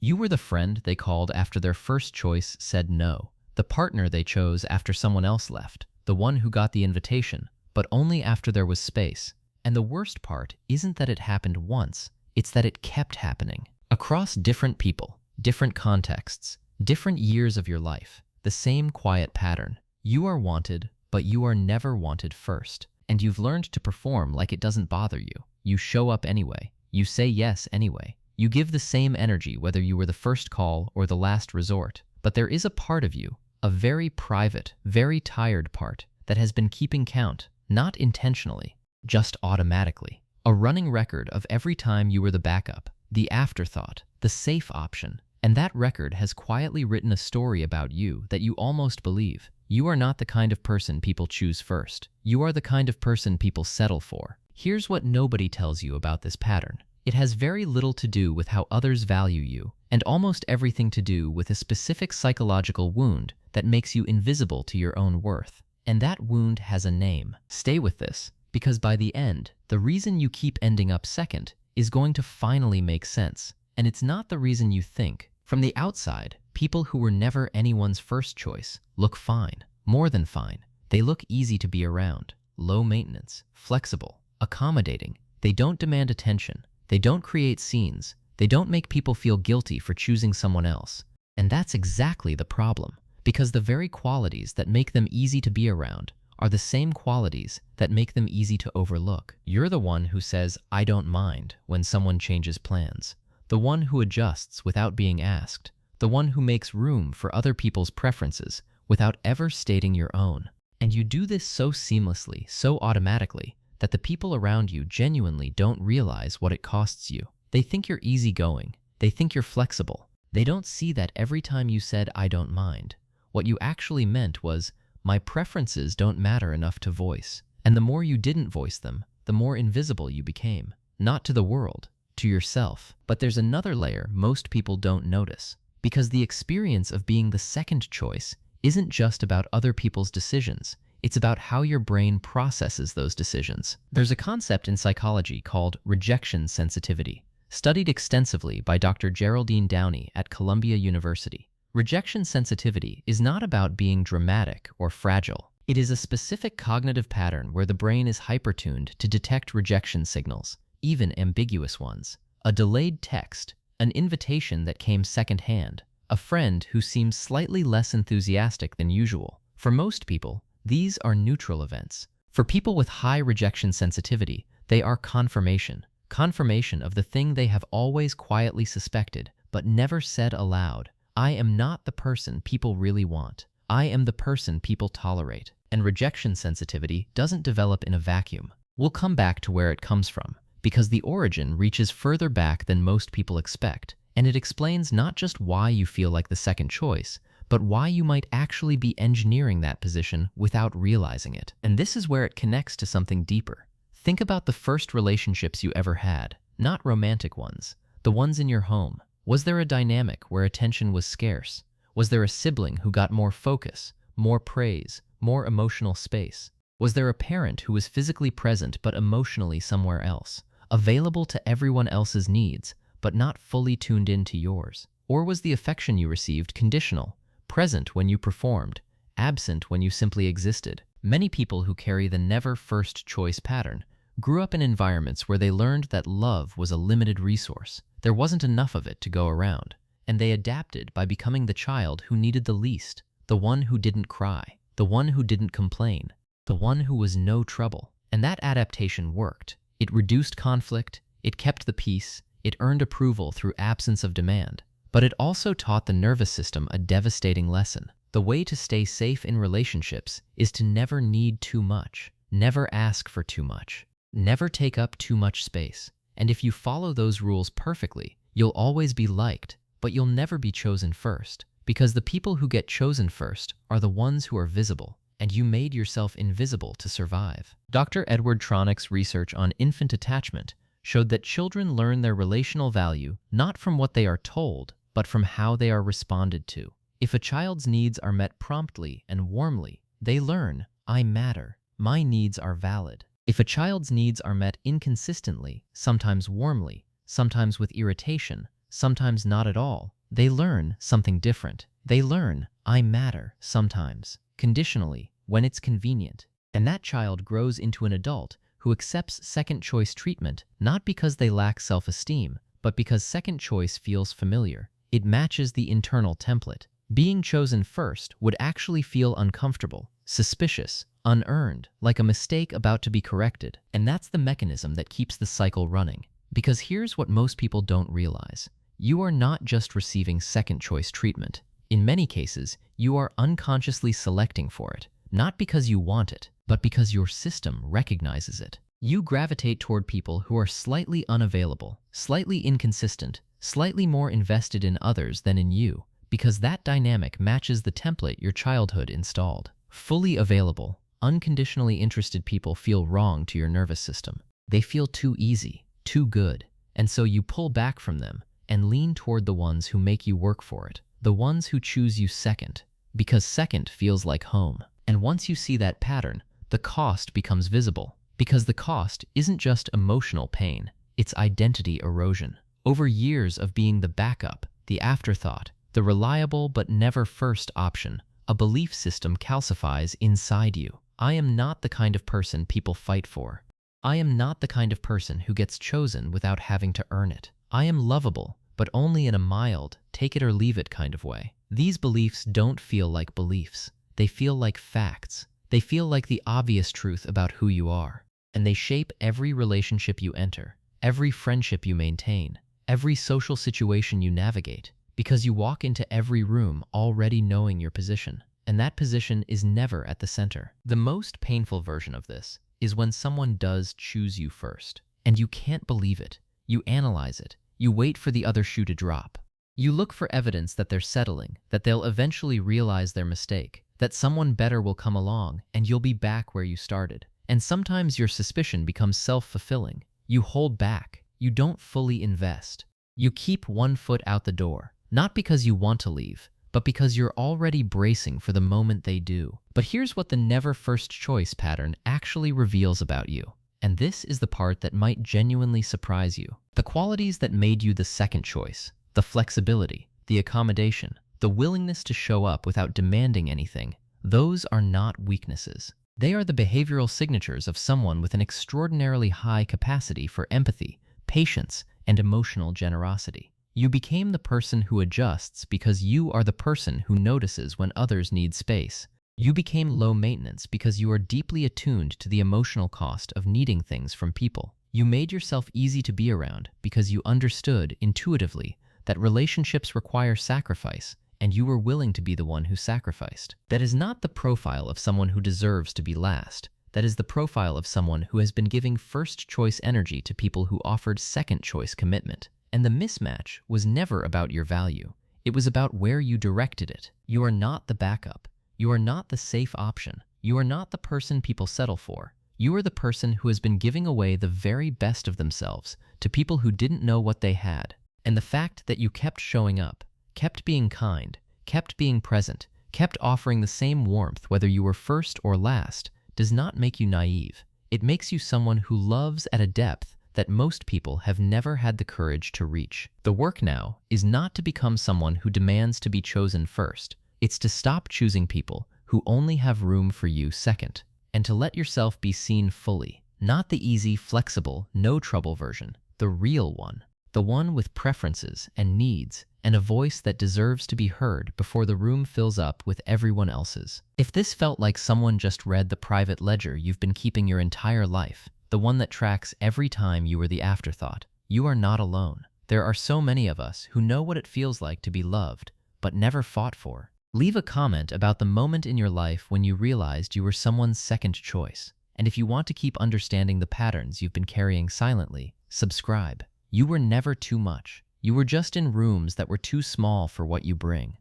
You were the friend they called after their first choice said no, the partner they chose after someone else left, the one who got the invitation, but only after there was space. And the worst part isn't that it happened once, it's that it kept happening. Across different people, different contexts, different years of your life, the same quiet pattern. You are wanted, but you are never wanted first. And you've learned to perform like it doesn't bother you. You show up anyway. You say yes anyway. You give the same energy whether you were the first call or the last resort. But there is a part of you, a very private, very tired part, that has been keeping count, not intentionally, just automatically. A running record of every time you were the backup, the afterthought, the safe option. And that record has quietly written a story about you that you almost believe. You are not the kind of person people choose first. You are the kind of person people settle for. Here's what nobody tells you about this pattern. It has very little to do with how others value you, and almost everything to do with a specific psychological wound that makes you invisible to your own worth. And that wound has a name. Stay with this, because by the end, the reason you keep ending up second is going to finally make sense. And it's not the reason you think. From the outside, people who were never anyone's first choice look fine, more than fine. They look easy to be around, low maintenance, flexible, accommodating. They don't demand attention. They don't create scenes. They don't make people feel guilty for choosing someone else. And that's exactly the problem, because the very qualities that make them easy to be around are the same qualities that make them easy to overlook. You're the one who says, "I don't mind," when someone changes plans. The one who adjusts without being asked. The one who makes room for other people's preferences without ever stating your own. And you do this so seamlessly, so automatically, that the people around you genuinely don't realize what it costs you. They think you're easygoing. They think you're flexible. They don't see that every time you said, "I don't mind," what you actually meant was, "My preferences don't matter enough to voice." And the more you didn't voice them, the more invisible you became. Not to the world, to yourself. But there's another layer most people don't notice, because the experience of being the second choice isn't just about other people's decisions. It's about how your brain processes those decisions. There's a concept in psychology called rejection sensitivity, studied extensively by Dr. Geraldine Downey at Columbia University. Rejection sensitivity is not about being dramatic or fragile. It is a specific cognitive pattern where the brain is hypertuned to detect rejection signals, even ambiguous ones. A delayed text, an invitation that came secondhand, a friend who seems slightly less enthusiastic than usual. For most people, these are neutral events. For people with high rejection sensitivity, they are confirmation of the thing they have always quietly suspected, but never said aloud. I am not the person people really want. I am the person people tolerate. And rejection sensitivity doesn't develop in a vacuum. We'll come back to where it comes from, because the origin reaches further back than most people expect, and it explains not just why you feel like the second choice, but why you might actually be engineering that position without realizing it. And this is where it connects to something deeper. Think about the first relationships you ever had, not romantic ones, the ones in your home. Was there a dynamic where attention was scarce? Was there a sibling who got more focus, more praise, more emotional space? Was there a parent who was physically present but emotionally somewhere else, available to everyone else's needs, but not fully tuned into yours? Or was the affection you received conditional, present when you performed, absent when you simply existed? Many people who carry the never first choice pattern grew up in environments where they learned that love was a limited resource. There wasn't enough of it to go around, and they adapted by becoming the child who needed the least, the one who didn't cry, the one who didn't complain, the one who was no trouble. And that adaptation worked. It reduced conflict, it kept the peace, it earned approval through absence of demand. But it also taught the nervous system a devastating lesson. The way to stay safe in relationships is to never need too much, never ask for too much, never take up too much space. And if you follow those rules perfectly, you'll always be liked, but you'll never be chosen first. Because the people who get chosen first are the ones who are visible, and you made yourself invisible to survive. Dr. Edward Tronick's research on infant attachment showed that children learn their relational value not from what they are told, but from how they are responded to. If a child's needs are met promptly and warmly, they learn, I matter, my needs are valid. If a child's needs are met inconsistently, sometimes warmly, sometimes with irritation, sometimes not at all, They learn something different. They learn, I matter, sometimes, conditionally, when it's convenient. And that child grows into an adult who accepts second choice treatment not because they lack self-esteem, but because second choice feels familiar. It matches the internal template. Being chosen first would actually feel uncomfortable, suspicious, unearned, like a mistake about to be corrected. And that's the mechanism that keeps the cycle running. Because here's what most people don't realize. You are not just receiving second choice treatment. In many cases, you are unconsciously selecting for it, not because you want it, but because your system recognizes it. You gravitate toward people who are slightly unavailable, slightly inconsistent, slightly more invested in others than in you, because that dynamic matches the template your childhood installed. Fully available, unconditionally interested people feel wrong to your nervous system. They feel too easy, too good, and so you pull back from them and lean toward the ones who make you work for it, the ones who choose you second, because second feels like home. And once you see that pattern, the cost becomes visible, because the cost isn't just emotional pain, it's identity erosion. Over years of being the backup, the afterthought, the reliable but never first option, a belief system calcifies inside you. I am not the kind of person people fight for. I am not the kind of person who gets chosen without having to earn it. I am lovable, but only in a mild, take it or leave it kind of way. These beliefs don't feel like beliefs. They feel like facts. They feel like the obvious truth about who you are. And they shape every relationship you enter, every friendship you maintain, every social situation you navigate, because you walk into every room already knowing your position. And that position is never at the center. The most painful version of this is when someone does choose you first, and you can't believe it. You analyze it. You wait for the other shoe to drop. You look for evidence that they're settling, that they'll eventually realize their mistake, that someone better will come along, and you'll be back where you started. And sometimes your suspicion becomes self-fulfilling. You hold back. You don't fully invest. You keep one foot out the door, not because you want to leave, but because you're already bracing for the moment they do. But here's what the never first choice pattern actually reveals about you. And this is the part that might genuinely surprise you. The qualities that made you the second choice, the flexibility, the accommodation, the willingness to show up without demanding anything, those are not weaknesses. They are the behavioral signatures of someone with an extraordinarily high capacity for empathy, patience, and emotional generosity. You became the person who adjusts because you are the person who notices when others need space. You became low maintenance because you are deeply attuned to the emotional cost of needing things from people. You made yourself easy to be around because you understood intuitively that relationships require sacrifice, and you were willing to be the one who sacrificed. That is not the profile of someone who deserves to be last. That is the profile of someone who has been giving first choice energy to people who offered second choice commitment. And the mismatch was never about your value. It was about where you directed it. You are not the backup. You are not the safe option. You are not the person people settle for. You are the person who has been giving away the very best of themselves to people who didn't know what they had. And the fact that you kept showing up, kept being kind, kept being present, kept offering the same warmth whether you were first or last, does not make you naive. It makes you someone who loves at a depth that most people have never had the courage to reach. The work now is not to become someone who demands to be chosen first. It's to stop choosing people who only have room for you second, and to let yourself be seen fully, not the easy, flexible, no trouble version, the real one, the one with preferences and needs and a voice that deserves to be heard before the room fills up with everyone else's. If this felt like someone just read the private ledger you've been keeping your entire life, the one that tracks every time you were the afterthought, you are not alone. There are so many of us who know what it feels like to be loved, but never fought for. Leave a comment about the moment in your life when you realized you were someone's second choice. And if you want to keep understanding the patterns you've been carrying silently, subscribe. You were never too much. You were just in rooms that were too small for what you bring.